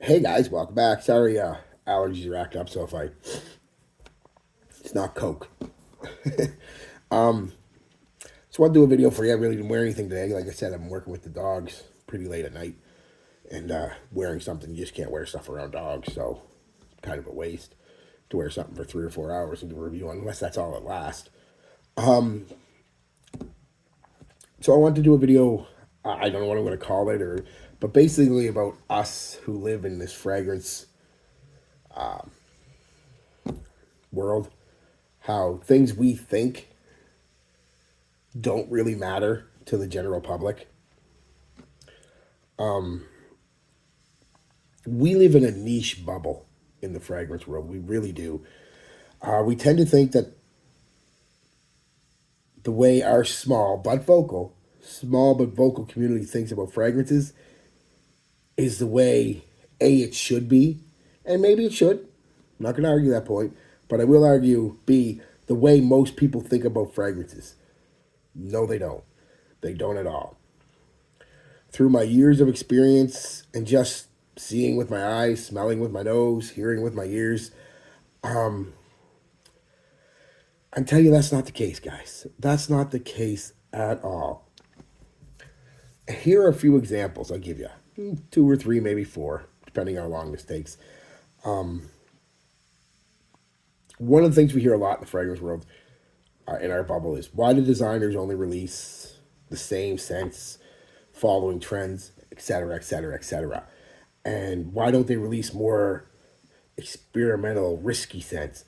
Hey guys, welcome back. Sorry, allergies are acting up, so if it's not Coke. um, just want to do a video for you. I really didn't wear anything today. Like I said, I'm working with the dogs pretty late at night, and wearing something you just can't wear stuff around dogs, so it's kind of a waste to wear something for 3 or 4 hours and do a review on, unless that's all it lasts. Um, so I wanted to do a video. I don't know what I'm going to call it, but basically about us who live in this fragrance world, how things we think don't really matter to the general public. We live in a niche bubble in the fragrance world. We really do. We tend to think that the way our small but vocal community thinks about fragrances is the way it should be, and maybe it should. I'm not going to argue that point, but I will argue B, the way most people think about fragrances. No, they don't. They don't at all. Through my years of experience and just seeing with my eyes, smelling with my nose, hearing with my ears, I tell you that's not the case, guys. That's not the case at all. Here are a few examples I'll give you. Two or three, maybe four, depending on how long this takes. One of the things we hear a lot in the fragrance world, in our bubble, is why do designers only release the same scents following trends, etc., etc., etc.? And why don't they release more experimental, risky scents?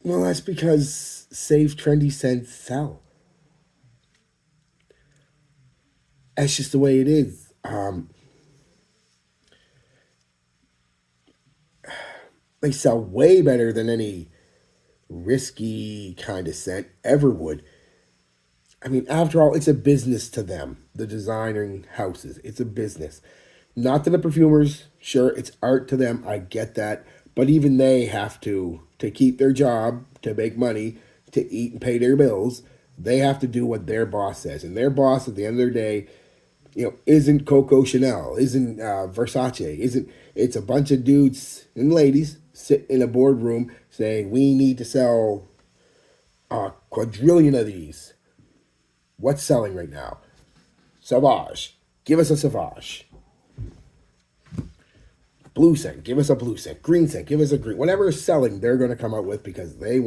Well, that's because safe, trendy scents sell. That's just the way it is. They sell way better than any risky kind of scent ever would. I mean, after all, it's a business to them, the designing houses. It's a business. Not to the perfumers. Sure, it's art to them. I get that. But even they have to keep their job, to make money, to eat and pay their bills. They have to do what their boss says. And their boss, at the end of their day, isn't Coco Chanel, isn't Versace, isn't. It's a bunch of dudes and ladies sit in a boardroom saying, we need to sell a quadrillion of these. What's selling right now? Sauvage. Give us a Sauvage. Blue scent. Give us a blue scent. Green scent. Give us a green. Whatever is selling, they're going to come out with because they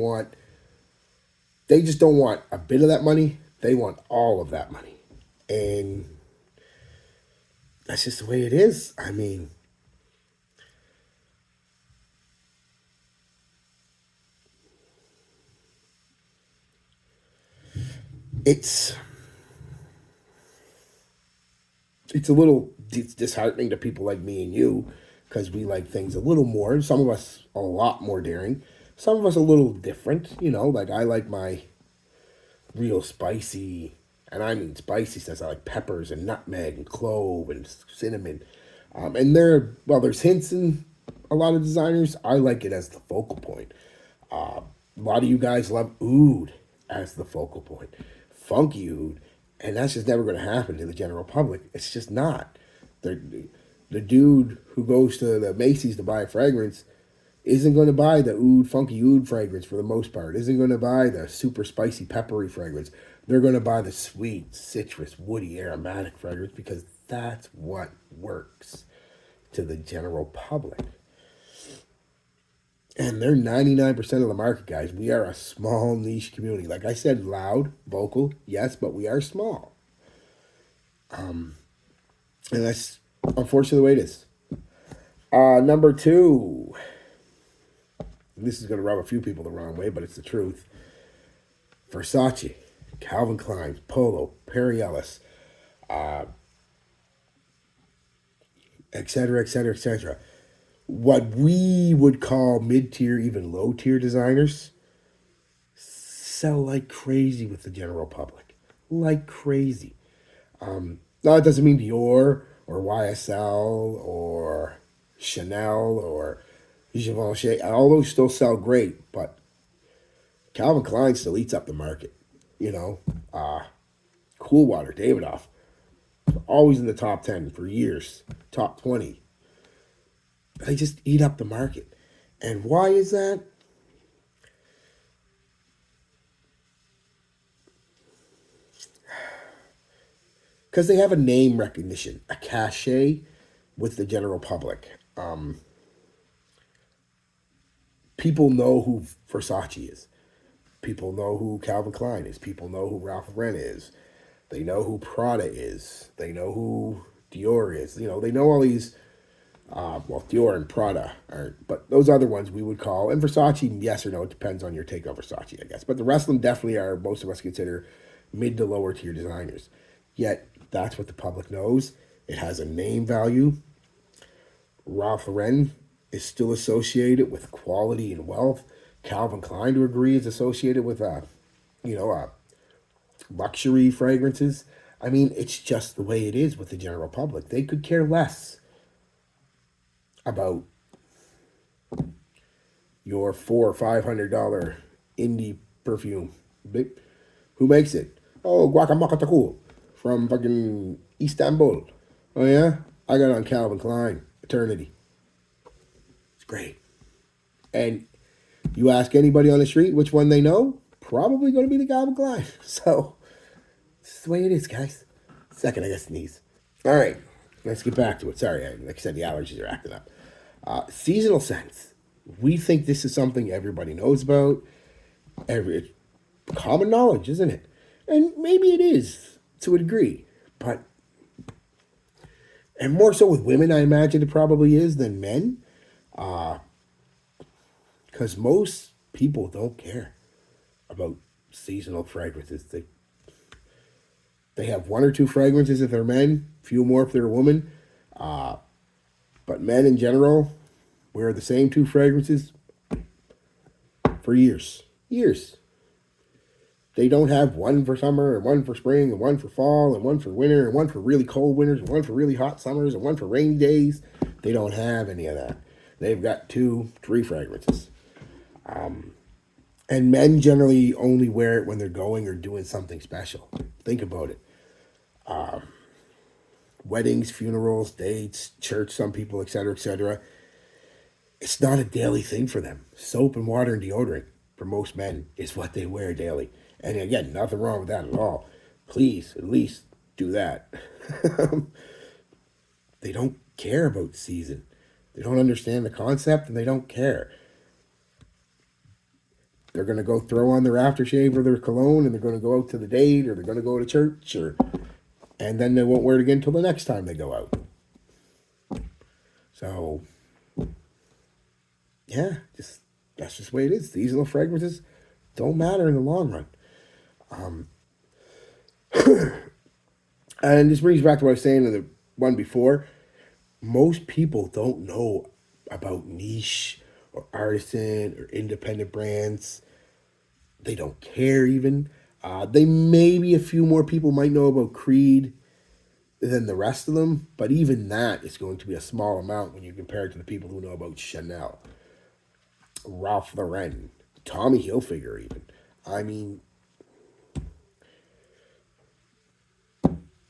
just don't want a bit of that money. They want all of that money. And that's just the way it is. I mean, it's a little disheartening to people like me and you because we like things a little more. Some of us a lot more daring. Some of us a little different. Like I like my real spicy, and I mean spicy stuff. I like peppers and nutmeg and clove and cinnamon. And there's hints in a lot of designers. I like it as the focal point. A lot of you guys love oud as the focal point, funky oud, and that's just never going to happen to the general public. It's just not. The dude who goes to the Macy's to buy a fragrance isn't going to buy the funky oud fragrance for the most part. Isn't going to buy the super spicy peppery fragrance. They're going to buy the sweet, citrus, woody, aromatic fragrance because that's what works to the general public. And they're 99% of the market, guys. We are a small niche community. Like I said, loud, vocal, yes, but we are small. And that's unfortunately the way it is. Number two. This is going to rub a few people the wrong way, but it's the truth. Versace, Calvin Klein, Polo, Perry Ellis, etc., etc., etc. What we would call mid-tier, even low-tier designers sell like crazy with the general public. Like crazy. Now, it doesn't mean Dior or YSL or Chanel or Givenchy. All those still sell great, but Calvin Klein still eats up the market. Cool Water, Davidoff, always in the top 10 for years, top 20. They just eat up the market. And why is that? Because they have a name recognition, a cachet with the general public. People know who Versace is. People know who Calvin Klein is. People know who Ralph Lauren is. They know who Prada is. They know who Dior is. They know all these. Well, Dior and Prada aren't, but those other ones we would call, and Versace, yes or no, it depends on your take on Versace, I guess. But the rest of them definitely are, most of us consider mid to lower tier designers. Yet, that's what the public knows. It has a name value. Ralph Lauren is still associated with quality and wealth. Calvin Klein, to agree, is associated with, luxury fragrances. I mean, it's just the way it is with the general public. They could care less about your $400 or $500 indie perfume. Who makes it? Oh, Guacamole from fucking Istanbul. Oh yeah, I got on Calvin Klein Eternity. It's great. And you ask anybody on the street which one they know, probably going to be the Calvin Klein. So this is the way it is, guys. Second, I guess sneeze. All right, let's get back to it. Sorry, like I said, the allergies are acting up. Seasonal scents. We think this is something everybody knows about. It's common knowledge, isn't it? And maybe it is to a degree, but and more so with women, I imagine it probably is than men, because most people don't care about seasonal fragrances. They have one or two fragrances if they're men, few more if they're a woman. But men in general wear the same two fragrances for years. Years. They don't have one for summer and one for spring and one for fall and one for winter and one for really cold winters and one for really hot summers and one for rainy days. They don't have any of that. They've got 2, 3 fragrances. And men generally only wear it when they're going or doing something special. Think about it. Weddings, funerals, dates, church, some people, etc., etc. It's not a daily thing for them. Soap and water and deodorant, for most men, is what they wear daily. And again, nothing wrong with that at all. Please, at least do that. They don't care about season. They don't understand the concept and they don't care. They're going to go throw on their aftershave or their cologne and they're going to go out to the date or they're going to go to church and then they won't wear it again until the next time they go out. So, yeah, that's just the way it is. Seasonal fragrances don't matter in the long run. And this brings back to what I was saying in the one before. Most people don't know about niche or artisan or independent brands. They don't care even. They maybe a few more people might know about Creed than the rest of them, but even that is going to be a small amount when you compare it to the people who know about Chanel, Ralph Lauren, Tommy Hilfiger even. I mean,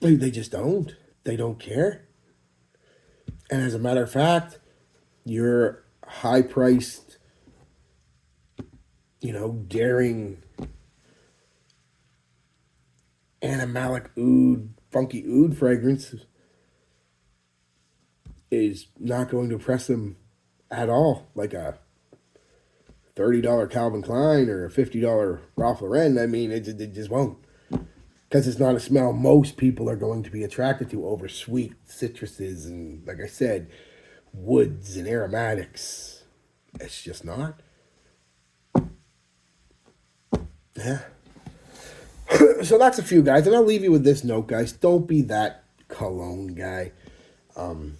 they just don't. They don't care. And as a matter of fact, your high-priced, daring animalic oud, funky oud fragrance is not going to impress them at all. Like a $30 Calvin Klein or a $50 Ralph Lauren. I mean, it just won't. Because it's not a smell most people are going to be attracted to over sweet citruses and, like I said, woods and aromatics. It's just not. Yeah. So that's a few, guys. And I'll leave you with this note, guys. Don't be that cologne guy. And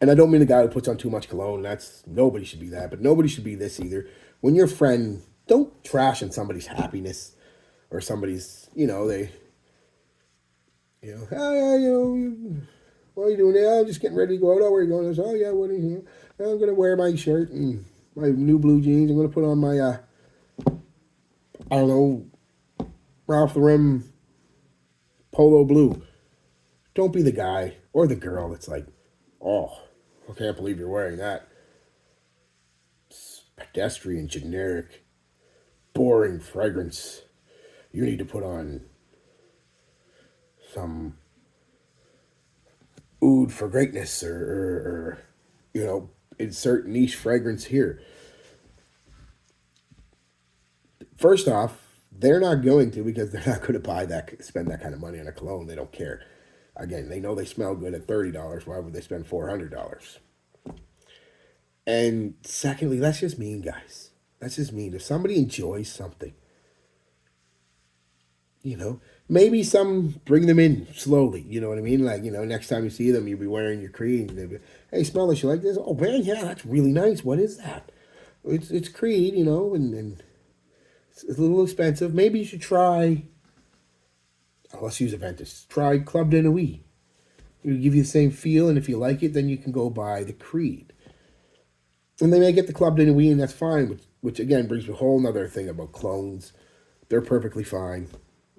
I don't mean the guy who puts on too much cologne. Nobody should be that. But nobody should be this either. When your friend, don't trash on somebody's happiness. Or somebody's, hey, what are you doing now? I'm just getting ready to go out. Oh, where are you going? Oh, yeah, what are you? I'm going to wear my shirt and my new blue jeans. I'm going to put on my, I don't know, Ralph Lauren Polo Blue. Don't be the guy or the girl that's like, oh, I can't believe you're wearing that. It's pedestrian, generic, boring fragrance. You need to put on some oud for greatness or you know, insert niche fragrance here. First off, they're not going to because they're not going to spend that kind of money on a cologne. They don't care. Again, they know they smell good at $30. Why would they spend $400? And secondly, that's just mean, guys. That's just mean. If somebody enjoys something, you know, maybe some bring them in slowly. You know what I mean? Like, you know, next time you see them, you'll be wearing your Creed. And they'll be, hey, smell this. You like this? Oh, man, yeah, that's really nice. What is that? It's Creed, you know, and it's a little expensive. Maybe you should try, oh, let's use Aventus. Try Club de Nuit. It'll give you the same feel, and if you like it, then you can go buy the Creed. And they may get the Club de Nuit, and that's fine, which again brings me a whole other thing about clones. They're perfectly fine.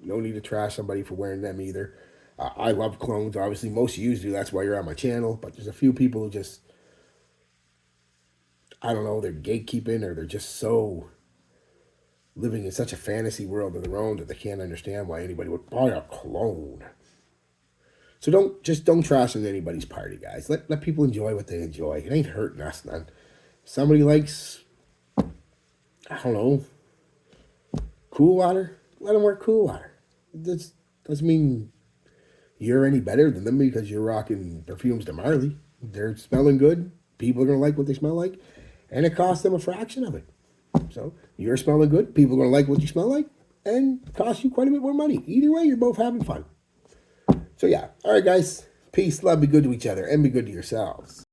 No need to trash somebody for wearing them either. I love clones. Obviously, most of you do. That's why you're on my channel. But there's a few people who just, I don't know, they're gatekeeping or they're just so living in such a fantasy world of their own that they can't understand why anybody would buy a cologne. So don't trash in anybody's party, guys. Let people enjoy what they enjoy. It ain't hurting us none. Somebody likes, I don't know, cool water. Let them wear cool water. That doesn't mean you're any better than them because you're rocking perfumes to Marley. They're smelling good. People are gonna like what they smell like, and it costs them a fraction of it. So you're smelling good. People are gonna like what you smell like, and it costs you quite a bit more money. Either way, you're both having fun. So yeah, all right, guys. Peace, love, be good to each other, and be good to yourselves.